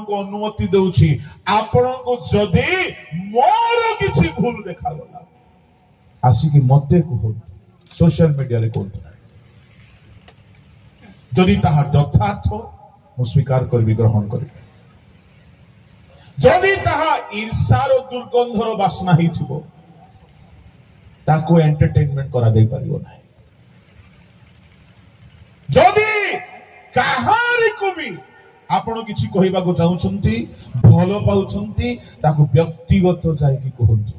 अनुमति दूची आपण को जदि मोर किसी भूल देखा गला आसिकी मते कहतु सोशल मीडिया रे कहतु जदि ताहा यथार्थ मु स्वीकार करबी ग्रहण करबी जदि ताहा ईर्षार दुर्गंधर बासना ही थिबो ताको एंटरटेनमेंट करा जाई परिबो नाही जदि काहारी को भी आपण किछि कहिबा को चाहुछंती भलो पाउछंती ताको व्यक्तिगत जाय कि कहंतु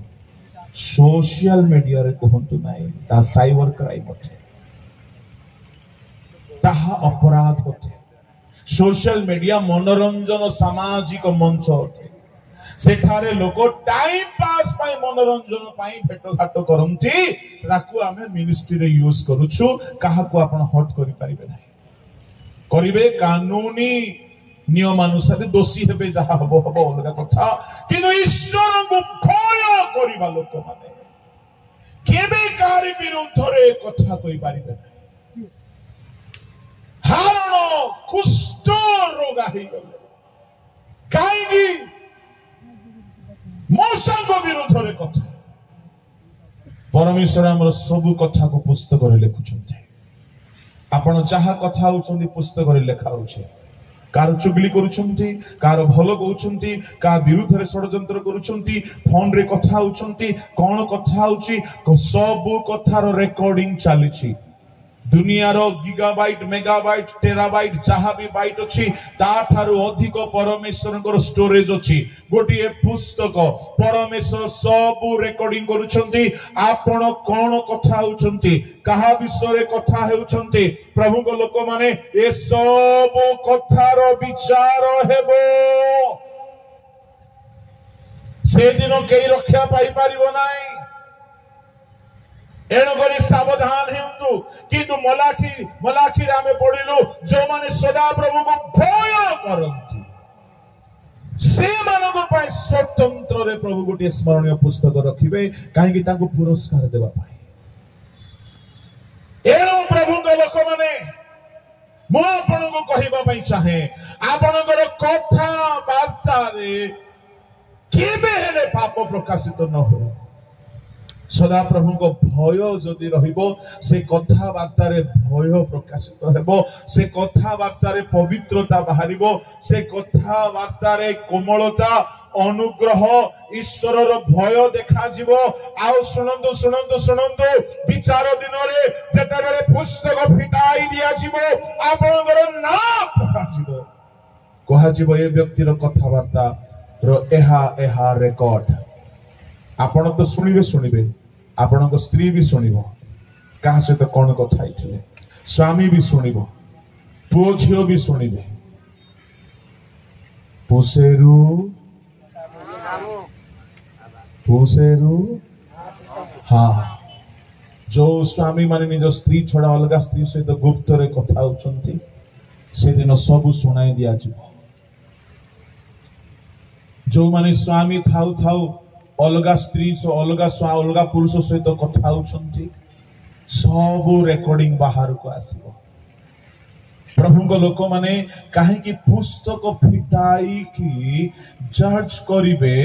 सोशल मीडिया रे कहंतु नाही ता साइबर क्राइम होते ताहा अपराध होते सोशल मीडिया मनोरंजन सामाजिक मंच होते सेठारे लोक टाइम पास पाई मनोरंजन पाई भेटघाट करंती ताकू आमे मिनिस्ट्री रे यूज करूछु काहा को आपण हट करि परिबे नाही करिवे कानूनी नियम अनुसार दोषी हेबे जहा हबो हबो अलगा कथा किनु ईश्वर को भय करिबा लोक माने केबे कारी विरुद्ध रे कथा कहि परिबे नाही हारण कुष्ठ रोग आही गले काईगी मोसंग विरुद्ध रे कथा परमेश्वर हमर सब कथा को पुस्तक रे लिखुछन्ते आपण जहा कथा होउछन्ती पुस्तक रे लेखा होउछे कार चुगली करूछन्ती कार भलो कहउछन्ती का विरुद्ध रे षडयंत्र करूछन्ती फोन रे कथा होउछन्ती कोन कथा होउची सब कथार रेकॉर्डिंग चालिछि दुनिया रो गीगाबाइट मेगाबाइट टेराबाइट जहा भी बाइट अछि ता थारु अधिक परमेश्वर स्टोरेज अछि गोटिए पुस्तक परमेश्वर सब रेकॉर्डिंग करूछन्ती आपण कोन कथा होउछन्ती कहा विषय रे कथा हेउछन्ती प्रभु को लोक माने ए सब कथार विचार हेबो से दिन केई रक्षा पाई परिबो नाही एणुकरी सावधान हेतु किंतु मलाखी आमे पढ़िलु जो माने सदा प्रभु को भय करंती से मानक पाई स्वतंत्र रे प्रभु गोटे स्मरणीय पुस्तक रखिबे काहे कि ताको पुरस्कार देबा पाई एणु प्रभु को लोक माने मो आपण को कहिबा पाई चाहे आपनकर कथा वार्ता रे केबे हेले पाप प्रकाशित न हो सदा प्रभु को भय जदि रहिबो से कथा वार्ता रे भय प्रकाशित हेबो से कथा वार्ता रे पवित्रता बाहरिबो से कथा वार्ता रे कोमलता अनुग्रह ईश्वर रो भय देखा जिवो आउ सुनंदु सुनंदु सुनंदु विचार दिन रे जते बेले पुस्तक फिटाई दिया जिवो आपनकर ना पढ़ा जिवो कहा जिवो ए व्यक्ति रो कथा वार्ता रो एहा रेकॉर्ड आपण तो सुनिबे आपण को स्त्री भी सुनिबो कहा से तो कौन कथा आइथिले स्वामी भी सुनिबो पुओ झियो भी सुनिबे पुसेरु हाँ जो स्वामी माने निज स्त्री छड़ा अलगा स्त्री सहित गुप्त रे कथा होचंती से दिन सब सुनाई दिया जिवो जो माने स्वामी थाउ थाउ अलगा स्त्री अलगा पुरुष सहित कथा होचंती सब रेकॉर्डिंग बाहर को आसीबो प्रभु को लोक माने काहे कि पुस्तक फिटाई की जज करिवे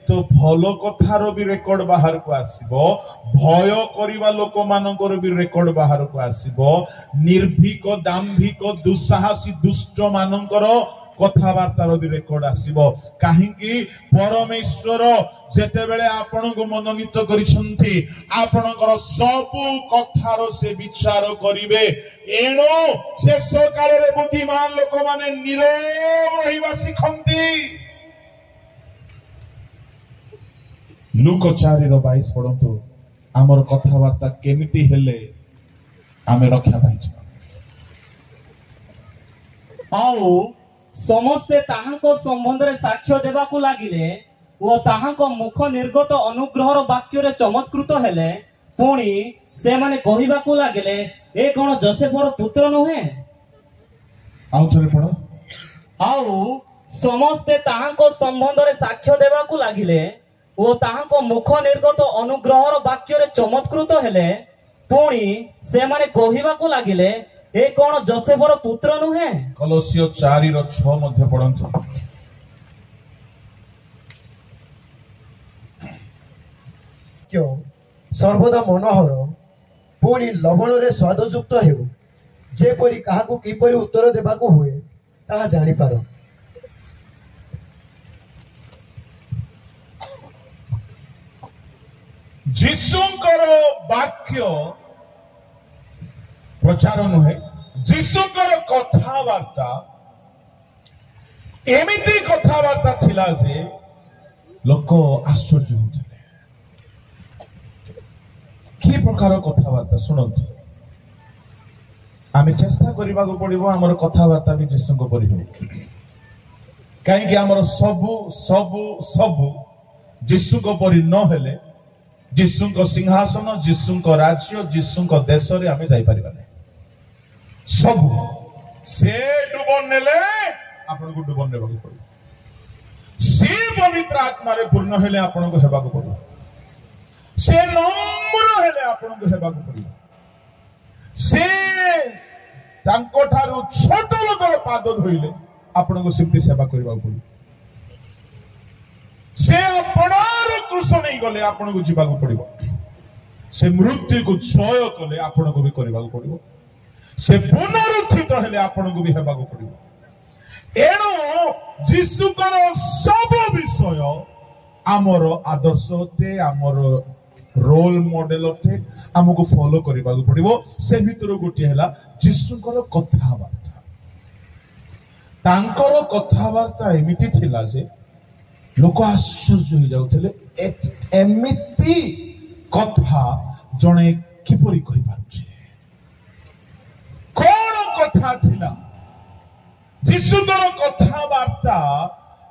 तो भलो कथार भी रेकॉर्ड बाहर को आसीबो भय करिवा लोक मानकर भी रेकॉर्ड बाहर को आसीबो निर्भीक दाम्भिक दुस्साहसी दुष्ट मानकर कथावार्तार भी रेकॉर्ड आसीबो काहेकि परमेश्वर जेते बेले आपण को मनोनीत करिसंती आपणकर सब कथार से विचार करिवे एणो शेष काल रे बुद्धिमान लोक माने नीरव रहिबा सिखंती लूक 4:22 पढंतु हमर कथावार्ता केमिति हेले आमे रक्षा पाइछ आउ समस्ते ताहाको संबंध रे साक्ष्य देबाकू लागिले ओ ताहाको मुख निर्गत अनुग्रहर वाक्य रे चमत्कृत हेले पुणी से माने कहिबाकू लागिले ए कोन जोसेफर पुत्र नहे आउ थरे पढो आउ समस्ते ताहाको संबंध रे साक्ष्य देबाकू लागिले ओ ताहाको मुख निर्गत अनुग्रहर वाक्य रे चमत्कृत हेले पुणी से माने कहिबाकू लागिले ए कौन जोसेफर पुत्र नुहे? कलोसियो 4:6 मध्य पढ़ंतु। क्यों सर्वदा मनोहर पुणी लवण रे स्वादयुक्त हेउ जेपरी काहाकू किपरि उत्तर देबाकू हुए ताहा जानि पारो। जीशुंकर वाक्य प्रचार नुहे, जीशुंकर कथावार्ता एमिति कथावार्ता थिला जे लोक आश्चर्य होते। कि प्रकार कथावार्ता शुणु, आम चेष्टा करने को पड़ो आमर कथावार्ता भी जीशु परि हो, कहीं आमर सबु सबु सबु जीशु परि न हेले जीशु सिंहासन, जीशु राज्य, जीशु देश रे आम जापर सबु से डुबन नेले आपण को डुबन ने पड़ो, से पवित्र आत्मा रे पूर्ण हेले आपण को हेबाक पड़ो, से नम्र हेले आपण को हेबाक पड़ो, से तांको ठारू छोट लोकर पाद धोइले आपण को सिमती सेवा करबा पड़ो, से आपणार क्रूस नहीं गले आपण को जीवा पड़ो, से मृत्यु को जय कले आपण को भी करबा पड़ो, से पुनरुत्थित हेले आपण को भी हेबाक पड़ो। एणु जीशुकर सब विषय आमर आदर्श होते, आमर रोल मॉडल होते, आमको फॉलो करबा पड़ो। से भितर गोटे है जीशुकर कथावार्ता, तांकर कथावार्ता एमिति थिला जे लोक आश्चर्य हो जाउथले, एमिति कथा जणे किपरि कहि पारुछे। कोन कथा थिला जीशुकर कथावार्ता?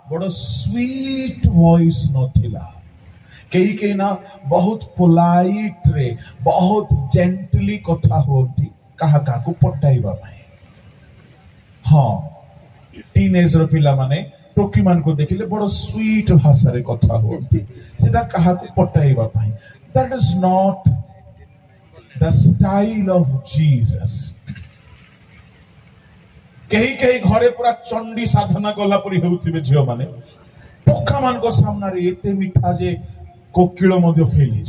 बड़ स्वीट वॉइस नथिला, कई कई ना बहुत पोलाइट रे बहुत जेंटली कथा होती कहा काकू पटाइबा भाई। हाँ, टीनेज रो पिला माने टोकी मान को देखिले बड़ स्वीट भाषा रे कथा होती, सेटा कहा को पटाइबा भाई। That is not the style of Jesus. कहीं कहीं घरे पूरा चंडी साधना गला परी हेउथिबे झियो माने, टोका मान को सामना रे एते मिठा जे कोकिल मध्य फेली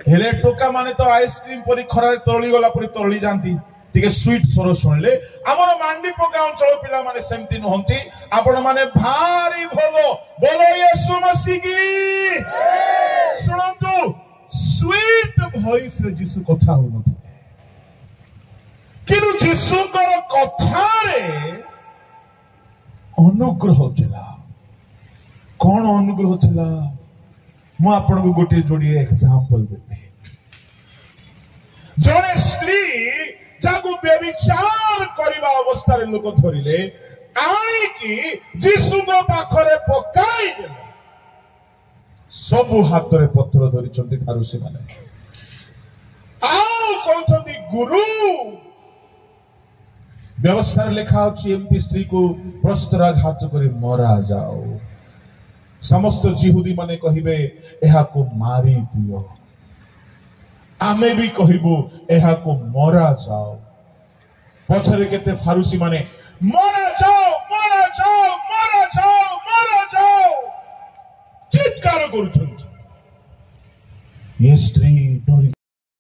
हेले टोका माने तो आइसक्रीम परी खरारे तरली गला परी तरली जानती, टिके स्वीट स्वर सुनले। आमर मांडीपका अंचल पिला माने सेमती नहंती, आपण माने भारी भलो बोलो येशू मसीह की। सुनंतु, स्वीट वॉइस रे जीसु कथा हो नथि, किनु जीसुकर कथा रे अनुग्रह थिला। कौन अनुग्रह थिला? मु आपन को गोटे जोड़ी एग्जांपल देबे। जने स्त्री जागु व्यभिचार करिबा अवस्था रे लोक धरिले आनी की जीसु को पाखरे पकाई देले, सबु हाथ रे पत्र धरि चंदी फारुसी माने आउ कहउछंती गुरु। व्यवस्था लिखा अछि एमती स्त्री को प्रस्तराघात करी मरा जाओ। समस्त जिहुदी माने कहिबे एहा को मारी दियो, आमे भी कहिबो एहा को मरा जाओ। पछरे केते फारुसी माने मरा जाओ मरा जाओ मरा जाओ मरा जाओ चित्कार करूछंती। ये स्त्री डरी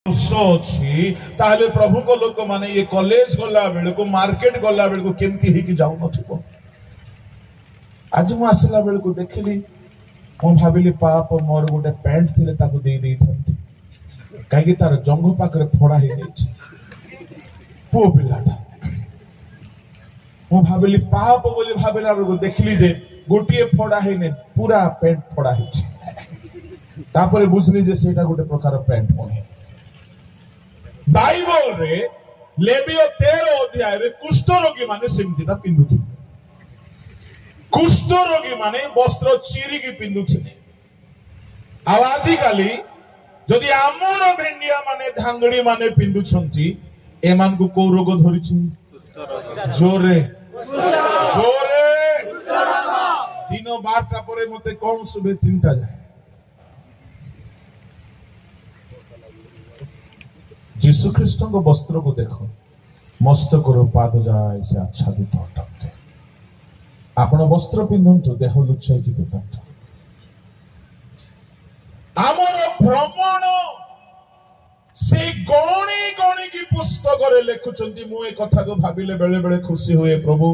सोची ताले प्रभु को लोक माने ये कॉलेज गला बेल को मार्केट गला बेल को केमती ही कि जाऊ नथिबो। आज मु आसला बेल को देखली, मु भाबिली पाप मोर गोटे पैंट थिले ताको देई देई थंती, काहे तार जंघ पाखरे फोड़ा हे नै पो पिलाटा। मु भाबिली पाप बोली भाबिला बेल को देखली जे गोटिए फोड़ा हे नै पूरा पैंट फोड़ा हे छी। तापरे बुझली जे सेटा गोटे प्रकार पैंट होने। बाइबल रे लेवियो 13 अध्याय रे कुष्ठ रोगी माने सेमतिना पिंदुथि। कुष्ठ रोगी माने वस्त्र चिरी की पिंदुथिले। आवाजी काली जदि आमर भेंडिया माने धांगड़ी माने पिंदुछंती, एमान को को रोग धरिछि? जोरे जोरे दिन 12टा परे मते कोन सुबे 3टा जाय। ଯୀଶୁ ଖ୍ରୀଷ୍ଟଙ୍କ ବସ୍ତ୍ରକୁ ଦେଖ, ମସ୍ତକରୁ ପାଦ ଯାଏ ସେ ଆଚ୍ଛାଦିତ ଅଟନ୍ତି। ଆପଣ ବସ୍ତ୍ର ପିନ୍ଧନ୍ତୁ, ଦେହ ଲୁଚାଇକି ପିନ୍ଧନ୍ତୁ। ଆମର ଭ୍ରମଣ ସେ ଗଣି ଗଣିକି ପୁସ୍ତକରେ ଲେଖୁଛନ୍ତି। ମୁଁ ଏ କଥାକୁ ଭାବିଲେ ବେଳେ ବେଳେ ଖୁସି ହୁଏ। ପ୍ରଭୁ,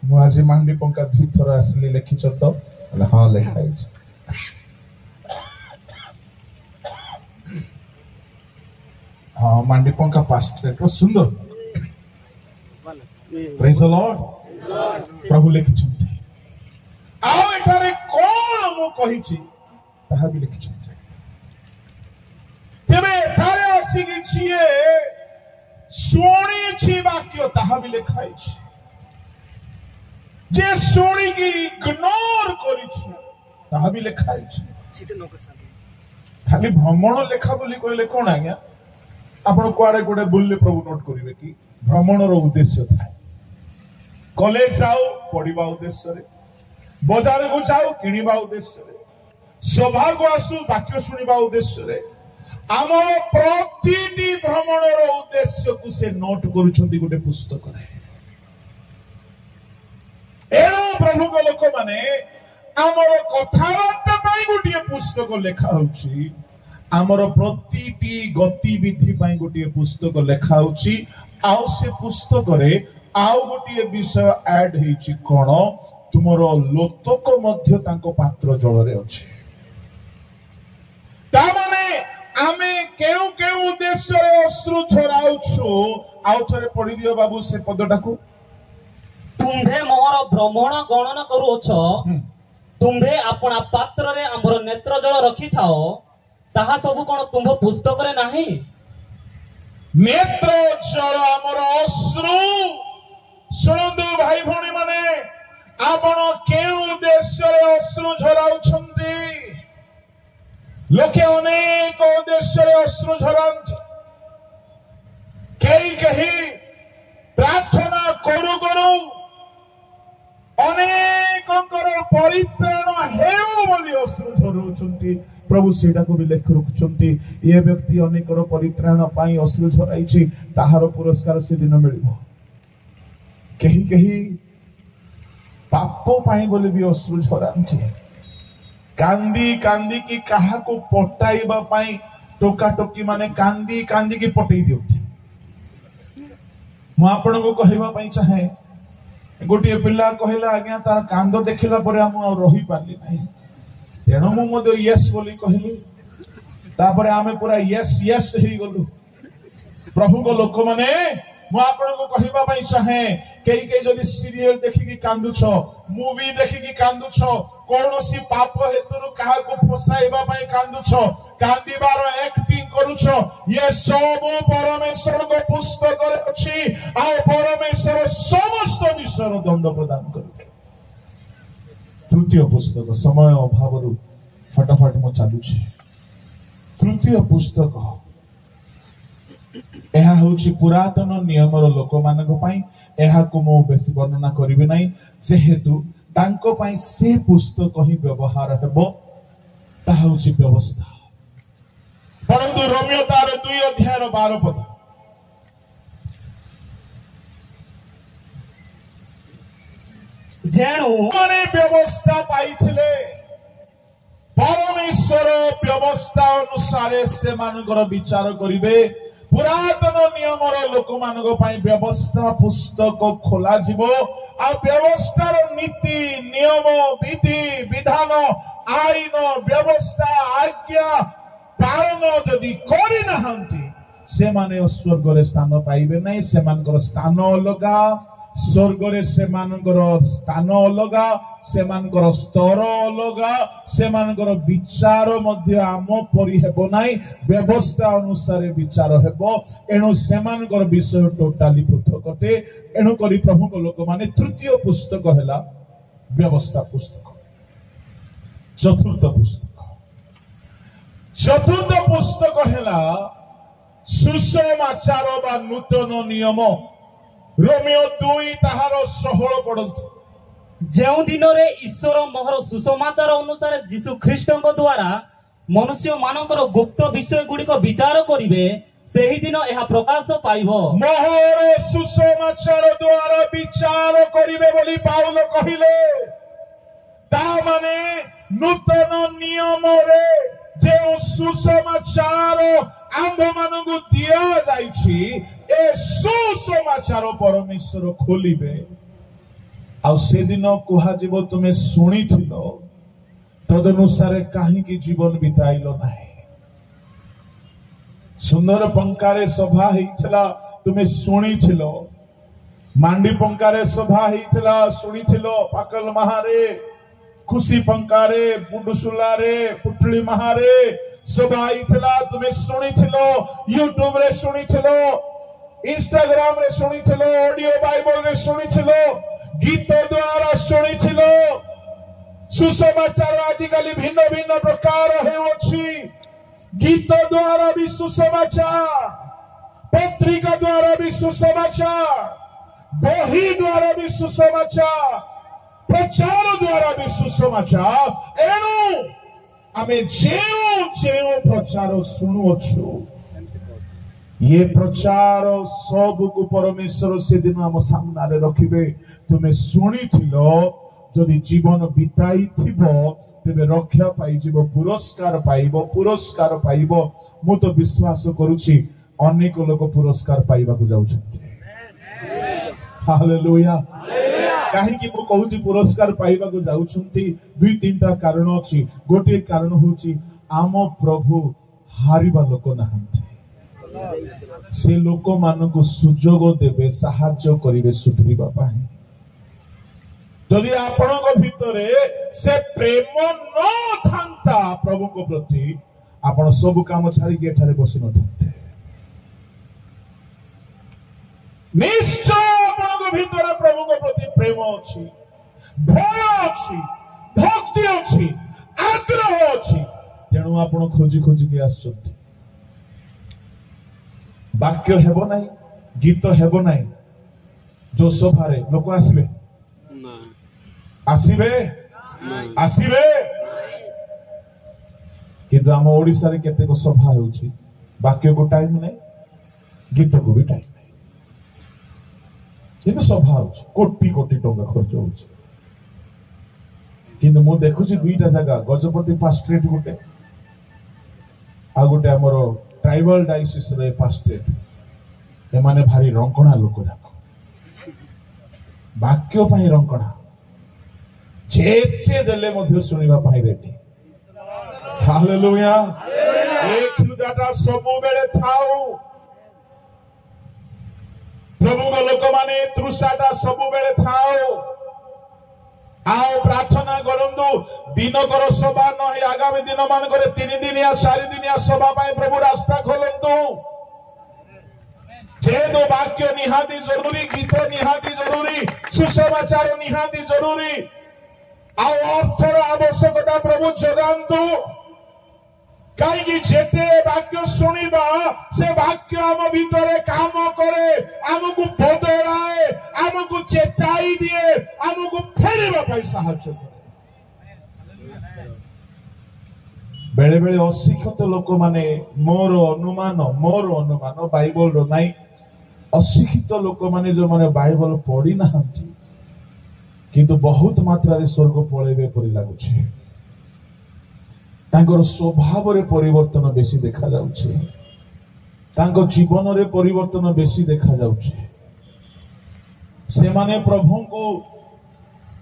ମୁଁ ଆଜି ମାଣ୍ଡି ପଙ୍କା 2 ଥର ଆସିଲି, ଲେଖିଛ ତ? ହଁ, ଲେଖା ହେଇଛି। ହଁ, ମାଣ୍ଡି ପଙ୍କା ପାଷ୍ଟରେଟ ସୁନ୍ଦର। ପ୍ରେଜ୍ ଦ ଲର୍ଡ। ପ୍ରଭୁ ଲେଖିଛନ୍ତି। ଆଉ ଏଠାରେ କଣ ମୁଁ କହିଛି ତାହା ବି ଲେଖିଛନ୍ତି। ତେବେ ଏଠାରେ ଆସିକି ଯିଏ ଶୁଣିଛି ବାକ୍ୟ ତାହା ବି ଲେଖା ହେଇଛି। ଯେ ଶୁଣିକି ଇଗ୍ନୋର କରିଛି ତାହା ବି ଲେଖା ହେଇଛି। ଖାଲି ଭ୍ରମଣ ଲେଖା ବୋଲି କହିଲେ କଣ ଆଜ୍ଞା? ଆପଣ କୁଆଡେ ଗୋଟେ ବୁଲିଲେ ପ୍ରଭୁ ନୋଟ କରିବେ କି ଭ୍ରମଣର ଉଦ୍ଦେଶ୍ୟ ଥାଏ। କଲେଜ ଯାଉ ପଢିବା ଉଦ୍ଦେଶ୍ୟରେ, ବଜାରକୁ ଯାଉ କିଣିବା ଉଦ୍ଦେଶ୍ୟରେ, ସଭାକୁ ଆସୁ ବାକ୍ୟ ଶୁଣିବା ଉଦ୍ଦେଶ୍ୟରେ। ଆମର ପ୍ରତିଟି ଭ୍ରମଣର ଉଦ୍ଦେଶ୍ୟକୁ ସେ ନୋଟ କରୁଛନ୍ତି ଗୋଟେ ପୁସ୍ତକରେ। ଏଣୁ ପ୍ରଭୁଙ୍କ ଲୋକମାନେ, ଆମର କଥାବାର୍ତ୍ତା ପାଇଁ ଗୋଟିଏ ପୁସ୍ତକ ଲେଖା ହଉଛି, ଆମର ପ୍ରତିଟି ଗତିବିଧି ପାଇଁ ଗୋଟିଏ ପୁସ୍ତକ ଲେଖା ହଉଛି। ଆଉ ସେ ପୁସ୍ତକରେ ଆଉ ଗୋଟିଏ ବିଷୟ ଆଡ ହେଇଛି। କଣ? ତୁମର ଲୋତକ ମଧ୍ୟ ତାଙ୍କ ପାତ୍ର ଜଳରେ ଅଛି। ତାମାନେ ଆମେ କେଉଁ କେଉଁ ଉଦ୍ଦେଶ୍ୟରେ ଅଶ୍ରୁ ଝରାଉଛୁ? ଆଉ ଥରେ ପଢିଦିଅ ବାବୁ ସେ ପଦଟାକୁ। ତୁମ୍ଭେ ମୋର ଭ୍ରମଣ ଗଣନା କରୁଅଛ, ତୁମ୍ଭେ ଆପଣା ପାତ୍ରରେ ଆମର ନେତ୍ର ଜଳ ରଖିଥାଅ, ତାହା ସବୁ କଣ ତୁମ୍ଭ ପୁସ୍ତକରେ ନାହିଁ? ନେତ୍ର ଜଳ ଆମର ଅଶ୍ରୁ। ଶୁଣନ୍ତୁ ଭାଇ ଭଉଣୀ ମାନେ, ଆପଣ କେଉଁ ଉଦ୍ଦେଶ୍ୟରେ ଅଶ୍ରୁ ଝରାଉଛନ୍ତି? ଲୋକେ ଅନେକ ଉଦ୍ଦେଶ୍ୟରେ ଅଶ୍ରୁ ଝରାନ୍ତି। କେହି ପ୍ରାର୍ଥନା କରୁ କରୁ ଅନେକଙ୍କର ପରିତ୍ରାଣ ହେଉ ବୋଲି ଅଶ୍ରୁ ଝରାଉଛନ୍ତି। ପ୍ରଭୁ ସେଇଟାକୁ ବି ଲେଖି ରଖୁଛନ୍ତି, ଏ ବ୍ୟକ୍ତି ଅନେକର ପରିତ୍ରାଣ ପାଇଁ ଅଶ୍ରୁ ଝରାଇଛି, ତାହାର ପୁରସ୍କାର ସେଦିନ ମିଳିବ। କେହି ପାପ ପାଇଁ ବୋଲି ବି ଅଶ୍ରୁ ଝରାନ୍ତି। କାନ୍ଦି କାନ୍ଦିକି କାହାକୁ ପଟାଇବା ପାଇଁ ଟୋକାଟୋକି ମାନେ କାନ୍ଦି କାନ୍ଦିକି ପଟେଇ ଦିଅନ୍ତି। ମୁଁ ଆପଣଙ୍କୁ କହିବା ପାଇଁ ଚାହେଁ, ଗୋଟିଏ ପିଲା କହିଲା, ଆଜ୍ଞା ତାର କାନ୍ଦ ଦେଖିଲା ପରେ ମୁଁ ଆଉ ରହିପାରିଲି ନାହିଁ, ତେଣୁ ମୁଁ ମଧ୍ୟ ୟେସ୍ ବୋଲି କହିଲି। ତାପରେ ଆମେ ପୁରା ୟେସ୍ ହେଇଗଲୁ। ପ୍ରଭୁଙ୍କ ଲୋକମାନେ, ମୁଁ ଆପଣଙ୍କୁ କହିବା ପାଇଁ ଚାହେଁ, କେହି ଯଦି ସିରିଏଲ ଦେଖିକି କାନ୍ଦୁଛ, ମୁଭି ଦେଖିକି କାନ୍ଦୁଛ, କୌଣସି ପାପ ହେତୁରୁ କାହାକୁ ଫସାଇବା ପାଇଁ କାନ୍ଦୁଛ, କାନ୍ଦିବାର ଆକ୍ଟିଂ କରୁଛ, ଇଏ ସବୁ ପରମେଶ୍ୱରଙ୍କ ପୁସ୍ତକରେ ଅଛି। ଆଉ ପରମେଶ୍ୱର ସମସ୍ତ ବିଷୟର ଦଣ୍ଡ ପ୍ରଦାନ କରିବେ। ତୃତୀୟ ପୁସ୍ତକ, ସମୟ ଅଭାବରୁ ଫଟାଫଟ ମୁଁ ଚାଲୁଛି। ତୃତୀୟ ପୁସ୍ତକ, ଏହା ହେଉଛି ପୁରାତନ ନିୟମର ଲୋକମାନଙ୍କ ପାଇଁ। ଏହାକୁ ମୁଁ ବେଶୀ ବର୍ଣ୍ଣନା କରିବି ନାହିଁ, ଯେହେତୁ ତାଙ୍କ ପାଇଁ ସେ ପୁସ୍ତକ ହିଁ ବ୍ୟବହାର ହେବ। ତାହା ହେଉଛି ବ୍ୟବସ୍ଥା। ପରନ୍ତୁ ରୋମିଓ ତାର 2 ଅଧ୍ୟାୟର 12 ପଦ। ଯେଣୁ ମାନେ ବ୍ୟବସ୍ଥା ପାଇଥିଲେ, ପରମେଶ୍ୱର ବ୍ୟବସ୍ଥା ଅନୁସାରେ ସେମାନଙ୍କର ବିଚାର କରିବେ। ପୁରାତନ ନିୟମର ଲୋକମାନଙ୍କ ପାଇଁ ବ୍ୟବସ୍ଥା ପୁସ୍ତକ ଖୋଲାଯିବ। ଆଉ ବ୍ୟବସ୍ଥାର ନୀତି ନିୟମ ବିଧି ବିଧାନ ଆଇନ ବ୍ୟବସ୍ଥା ଆଜ୍ଞା ପାଳନ ଯଦି କରିନାହାନ୍ତି, ସେମାନେ ସ୍ୱର୍ଗରେ ସ୍ଥାନ ପାଇବେ ନାହିଁ। ସେମାନଙ୍କର ସ୍ଥାନ ଅଲଗା, ସ୍ୱର୍ଗରେ ସେମାନଙ୍କର ସ୍ଥାନ ଅଲଗା, ସେମାନଙ୍କର ସ୍ତର ଅଲଗା, ସେମାନଙ୍କର ବିଚାର ମଧ୍ୟ ଆମ ପରି ହେବ ନାହିଁ। ବ୍ୟବସ୍ଥା ଅନୁସାରେ ବିଚାର ହେବ। ଏଣୁ ସେମାନଙ୍କର ବିଷୟ ଟୋଟାଲି ପୃଥକ ଅଟେ। ଏଣୁ କରି ପ୍ରଭୁଙ୍କ ଲୋକମାନେ, ତୃତୀୟ ପୁସ୍ତକ ହେଲା ବ୍ୟବସ୍ଥା ପୁସ୍ତକ। ଚତୁର୍ଥ ପୁସ୍ତକ ହେଲା ସୁସମାଚାର ବା ନୂତନ ନିୟମ। ରୋମିଓ 2 ତାହାର 16 ପଢନ୍ତୁ। ଯେଉଁ ଦିନରେ ଈଶ୍ୱର ମୋହର ସୁସମାଚାର ଅନୁସାରେ ଯୀଶୁ ଖ୍ରୀଷ୍ଟଙ୍କ ଦ୍ୱାରା ମନୁଷ୍ୟ ମାନଙ୍କର ଗୁପ୍ତ ବିଷୟ ଗୁଡିକ ବିଚାର କରିବେ, ସେହି ଦିନ ଏହା ପ୍ରକାଶ ପାଇବ। ମୋହର ସୁସମାଚାର ଦ୍ୱାରା ବିଚାର କରିବେ ବୋଲି ପାଉଲ କହିଲେ। ତା ମାନେ ନୂତନ ନିୟମରେ ଯେଉଁ ସୁସମାଚାର ଆମ୍ଭମାନଙ୍କୁ ଦିଆଯାଇଛି, ଏ ସୁସମାଚାର ପରମେଶ୍ୱର ଖୋଲିବେ। ଆଉ ସେଦିନ କୁହାଯିବ ତୁମେ ଶୁଣିଥିଲ, ତଦନୁସାରେ କାହିଁକି ଜୀବନ ବିତାଇଲ ନାହିଁ। ସୁନ୍ଦର ପଙ୍କାରେ ସଭା ହେଇଥିଲା, ତୁମେ ଶୁଣିଥିଲ। ମାଣ୍ଡି ପଙ୍କାରେ ସଭା ହେଇଥିଲା, ଶୁଣିଥିଲ। ପାକଲ ମାହାରେ, ଖୁସି ପଙ୍କାରେ, ବୁଡୁସୁଲାରେ, ପୁଟଳି ମାହାରେ ସଭା ହେଇଥିଲା, ତୁମେ ଶୁଣିଥିଲ। ୟୁଟ୍ୟୁବ ରେ ଶୁଣିଥିଲ, ଇନଷ୍ଟାଗ୍ରାମ ରେ ଶୁଣିଥିଲ, ଅଡିଓ ବାଇବଲ ରେ ଶୁଣିଥିଲ, ଗୀତ ଦ୍ୱାରା ଶୁଣିଥିଲ। ସୁସମାଚାର ଆଜିକାଲି ଭିନ୍ନ ଭିନ୍ନ ପ୍ରକାର ହେଉଅଛି। ଗୀତ ଦ୍ୱାରା ବି ସୁସମାଚାର, ପତ୍ରିକା ଦ୍ୱାରା ବି ସୁସମାଚାର, ବହି ଦ୍ୱାରା ବି ସୁସମାଚାର, ପ୍ରଚାର ଦ୍ୱାରା ବି ସୁସମାଚାର। ଏଣୁ ଆମେ ଯେଉଁ ଯେଉଁ ପ୍ରଚାର ଶୁଣୁଅଛୁ, ଇଏ ପ୍ରଚାର ସବୁକୁ ପରମେଶ୍ୱର ସେଦିନ ଆମ ସାମ୍ନାରେ ରଖିବେ। ତୁମେ ଶୁଣିଥିଲ, ଯଦି ଜୀବନ ବିତାଇଥିବ ତେବେ ରକ୍ଷା ପାଇଯିବ, ପୁରସ୍କାର ପାଇବ, ପୁରସ୍କାର ପାଇବ। ମୁଁ ତ ବିଶ୍ୱାସ କରୁଛି ଅନେକ ଲୋକ ପୁରସ୍କାର ପାଇବାକୁ ଯାଉଛନ୍ତି। ହାଲେଲୁୟା। କାହିଁକି ମୁଁ କହୁଛି ପୁରସ୍କାର ପାଇବାକୁ ଯାଉଛନ୍ତି? ଦୁଇ ତିନିଟା କାରଣ ଅଛି। ଗୋଟିଏ କାରଣ ହଉଛି ଆମ ପ୍ରଭୁ ହାରିବା ଲୋକ ନାହାନ୍ତି। ସେ ଲୋକମାନଙ୍କୁ ସୁଯୋଗ ଦେବେ, ସାହାଯ୍ୟ କରିବେ ସୁଧୁରିବା ପାଇଁ। ଯଦି ଆପଣଙ୍କ ଭିତରେ ସେ ପ୍ରେମ ନଥାନ୍ତା ପ୍ରଭୁଙ୍କ ପ୍ରତି, ଆପଣ ସବୁ କାମ ଛାଡ଼ିକି ଏଠାରେ ବସି ନଥାନ୍ତେ। ନିଶ୍ଚୟ ଆପଣଙ୍କ ଭିତରେ ପ୍ରଭୁଙ୍କ ପ୍ରତି ପ୍ରେମ ଅଛି, ଭୟ ଅଛି, ଭକ୍ତି ଅଛି, ଆଗ୍ରହ ଅଛି। ତେଣୁ ଆପଣ ଖୋଜି ଖୋଜିକି ଆସିଛନ୍ତି। ବାକ୍ୟ ହେବ ନାହିଁ, ଗୀତ ହେବ ନାହିଁ, ଯୋଉ ସଭାରେ ଲୋକ ଆସିବେ ଆସିବେ ଆସିବେ। କିନ୍ତୁ ଆମ ଓଡିଶାରେ କେତେକ ସଭା ହେଉଛି, ବାକ୍ୟକୁ ଟାଇମ ନାହିଁ, ଗୀତକୁ ବି ଟାଇମ ନାହିଁ, କିନ୍ତୁ ସଭା ହେଉଛି, କୋଟି କୋଟି ଟଙ୍କା ଖର୍ଚ୍ଚ ହଉଛି। କିନ୍ତୁ ମୁଁ ଦେଖୁଛି ଦୁଇଟା ଜାଗା, ଗଜପତି ପାଷ୍ଟ୍ରେଟ ଗୋଟେ, ଆଉ ଗୋଟେ ଆମର ଟ୍ରାଇବାଲ ଡାଇସିସରେ ପାଷ୍ଟ୍ରେଟ। ଏମାନେ ଭାରି ରଙ୍କଣା ଲୋକ ଯାକ, ବାକ୍ୟ ପାଇଁ ରଙ୍କଣା, ଯେତେ ଦେଲେ ମଧ୍ୟ ଶୁଣିବା ପାଇଁ ରେଡି। ହାଲେଲୁୟା। ଏ କ୍ଷୁଧାଟା ସବୁବେଳେ ଥାଉ। ପ୍ରଭୁଙ୍କ ଲୋକମାନେ ତୃଷାଟା ସବୁବେଳେ ଥାଉ। ଆଉ ପ୍ରାର୍ଥନା କରନ୍ତୁ, ଦିନକର ସଭା ନହେଇ ଆଗାମୀ ଦିନ ମାନଙ୍କରେ 3 ଦିନିଆ 4 ଦିନିଆ ସଭା ପାଇଁ ପ୍ରଭୁ ରାସ୍ତା ଖୋଲନ୍ତୁ। ଯେହେତୁ ବାକ୍ୟ ନିହାତି ଜରୁରୀ, ଗୀତ ନିହାତି ଜରୁରୀ, ସୁସମାଚାର ନିହାତି ଜରୁରୀ, ଆଉ ଅର୍ଥର ଆବଶ୍ୟକତା ପ୍ରଭୁ ଯୋଗାନ୍ତୁ। କାହିଁକି ଯେତେ ବାକ୍ୟ ଶୁଣିବା, ସେ ବାକ୍ୟ ଆମ ଭିତରେ କାମ କରେ, ଆମକୁ ବଦଳାଏ, ଆମକୁ ଚେତାଇ ଦିଏ, ଆମକୁ ଫେରିବା ପାଇଁ ସାହାଯ୍ୟ କରେ। ବେଳେ ବେଳେ ଅଶିକ୍ଷିତ ଲୋକମାନେ, ମୋର ଅନୁମାନ ବାଇବଲର ନାହିଁ, ଅଶିକ୍ଷିତ ଲୋକମାନେ ଯୋଉମାନେ ବାଇବଲ ପଢି ନାହାନ୍ତି କିନ୍ତୁ ବହୁତ ମାତ୍ରାରେ ସ୍ୱର୍ଗ ପଳେଇବେ ପରି ଲାଗୁଛି। ତାଙ୍କର ସ୍ୱଭାବରେ ପରିବର୍ତ୍ତନ ବେଶୀ ଦେଖାଯାଉଛି, ତାଙ୍କ ଜୀବନରେ ପରିବର୍ତ୍ତନ ବେଶୀ ଦେଖାଯାଉଛି। ସେମାନେ ପ୍ରଭୁଙ୍କୁ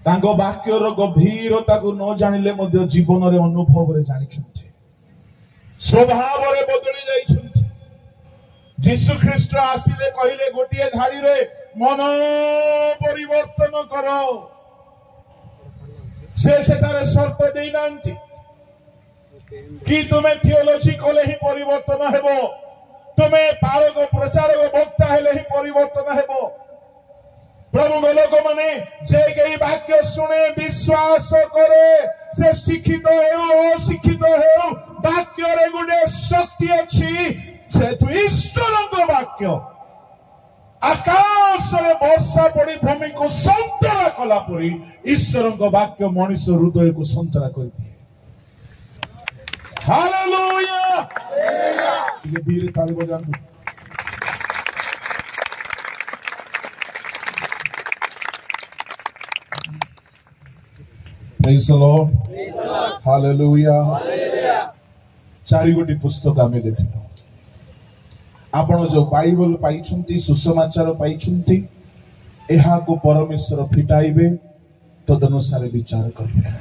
ତାଙ୍କ ବାକ୍ୟର ଗଭୀରତାକୁ ନ ଜାଣିଲେ ମଧ୍ୟ ଜୀବନରେ ଅନୁଭବରେ ଜାଣିଛନ୍ତି, ସ୍ୱଭାବରେ ବଦଳି ଯାଇଛନ୍ତି। ଯୀଶୁ ଖ୍ରୀଷ୍ଟ ଆସିଲେ କହିଲେ ଗୋଟିଏ ଧାଡିରେ, ମନ ପରିବର୍ତ୍ତନ କର। ସେ ସେଠାରେ ସର୍ତ୍ତ ଦେଇନାହାନ୍ତି କି ତୁମେ ଥିଓଲୋଜି କଲେ ହିଁ ପରିବର୍ତ୍ତନ ହେବ, ତୁମେ ପାଳକ ପ୍ରଚାରକ ବକ୍ତା ହେଲେ ହିଁ ପରିବର୍ତ୍ତନ ହେବ। ପ୍ରଭୁଙ୍କ ଲୋକମାନେ ଯେ କେହି ବାକ୍ୟ ଶୁଣେ, ବିଶ୍ୱାସ କରେ, ସେ ଶିକ୍ଷିତ ହେଉ ଅଶିକ୍ଷିତ ହେଉ, ବାକ୍ୟରେ ଗୋଟେ ଶକ୍ତି ଅଛି। ସେଠୁ ଈଶ୍ୱରଙ୍କ ବାକ୍ୟ ଆକାଶରେ ବର୍ଷା ପଡି ଭୂମିକୁ ସନ୍ତରା କଲା ପରି ଈଶ୍ୱରଙ୍କ ବାକ୍ୟ ମଣିଷ ହୃଦୟକୁ ସନ୍ତରା କରିଦିଏ। ହାଲେଲୁୟା। ଟିକେ ଧୀରେ ତାଳି ବଜାନ୍ତୁ। Praise the Lord. Hallelujah. चारि गोटी पुस्तक आमे देखिलो आपण जो बाइबल पाइछुंती सुसमाचार पाइछुंती एहा को परमेश्वर फिटाइबे तदनुसार विचार करिवे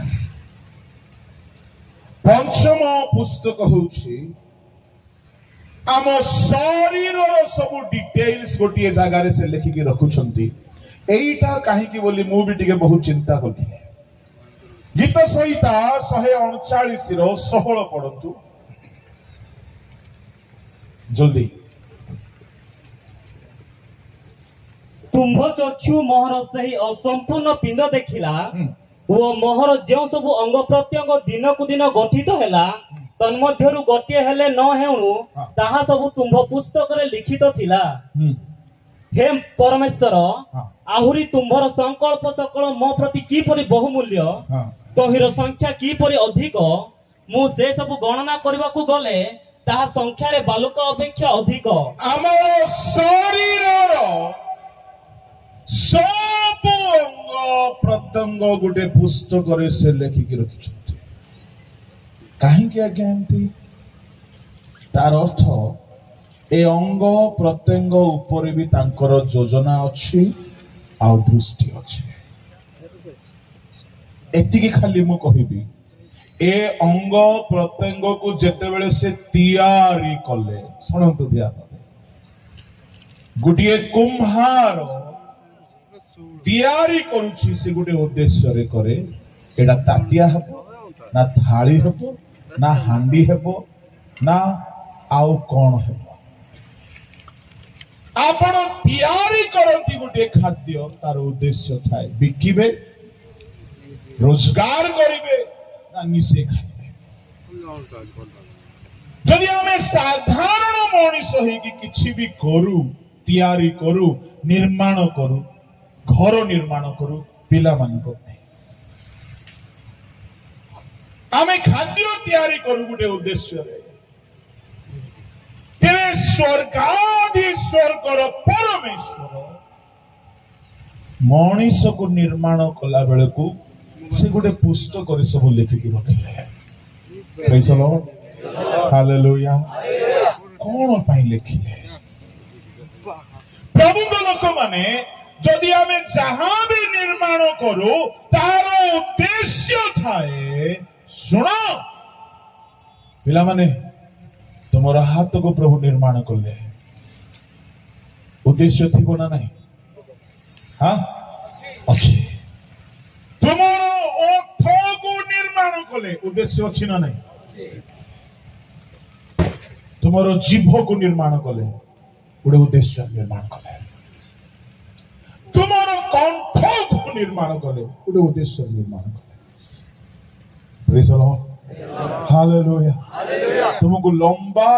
पंचम पुस्तक होछि आम शरीर सब डिटेल्स गोटे जगार से लिखिकी रखुछंती एईटा काहे की बोली मु भी टिके बहुत चिंता कली गीत संहिता 139 रो 16 पढंतु जल्दी तुम्भ चक्षु मोहर सही असंपूर्ण पिंड देखिला ओ मोहर जो सब अंग प्रत्यंग दिन को दिन गठित हैला तन्मध्यरु गोटे हेले न हेउनु ताहा सब तुम्भ पुस्तक रे लिखित थिला हे परमेश्वर आहुरी तुम्भर संकल्प सकल मो प्रति की परि बहुमूल्य तहिर संख्या की परि अधिक मु से सब गणना करबा को गले ताहा संख्या रे बालुका अपेक्षा अधिक आमर शरीर सब अंग प्रत्यंग गोटे पुस्तक रे से लेखिकी रखिछथि काहे कि आज्ञा एमती तार अर्थ ए अंग प्रत्यंग ऊपर भी तांकर योजना अछि आ दृष्टि अछि एतिकी खाली मु कहिबी ए अंग प्रत्यंग को जेते बेले से तैयारी कले सुनंतु ध्यान गुटिए कुम्हार तैयारी करूछि से गुटे उद्देश्य रे करे एडा ताटिया हबो ना थाली हबो ना हांडी हबो ना आउ कोन हबो आपण तैयारी करती गुटे खाद्य तार उद्देश्य थाए बिकिबे रोजगार करिवे ना निसे खाइबे जदि हमें साधारण मनीष होई कि किछि भी करू तैयारी करू निर्माण करू घर निर्माण करू पिला मान को आमे खाद्य तैयारी करू गुटे उद्देश्य रे तेरे स्वर्गाधीश्वर परमेश्वर मनीष को निर्माण कला बेले को से गोटे पुस्तक रे सब लिखिकी रखिले प्रेज द लॉर्ड हालेलुया कोन पई लिखिले प्रभु को लोक माने जदि आमे जहां भी निर्माण करू तार उद्देश्य थाए सुनो पिला माने तुमर हाथ को प्रभु निर्माण करले उद्देश्य थिबो ना नहीं हां अछि तुमर ओठ को निर्माण कले उद्देश्य अछि ना नहीं तुमर जीभ को निर्माण कले उडे उद्देश्य निर्माण कले तुमर कंठ को निर्माण कले उडे उद्देश्य निर्माण कले प्रेज द लॉर्ड हालेलुया तुमको लंबा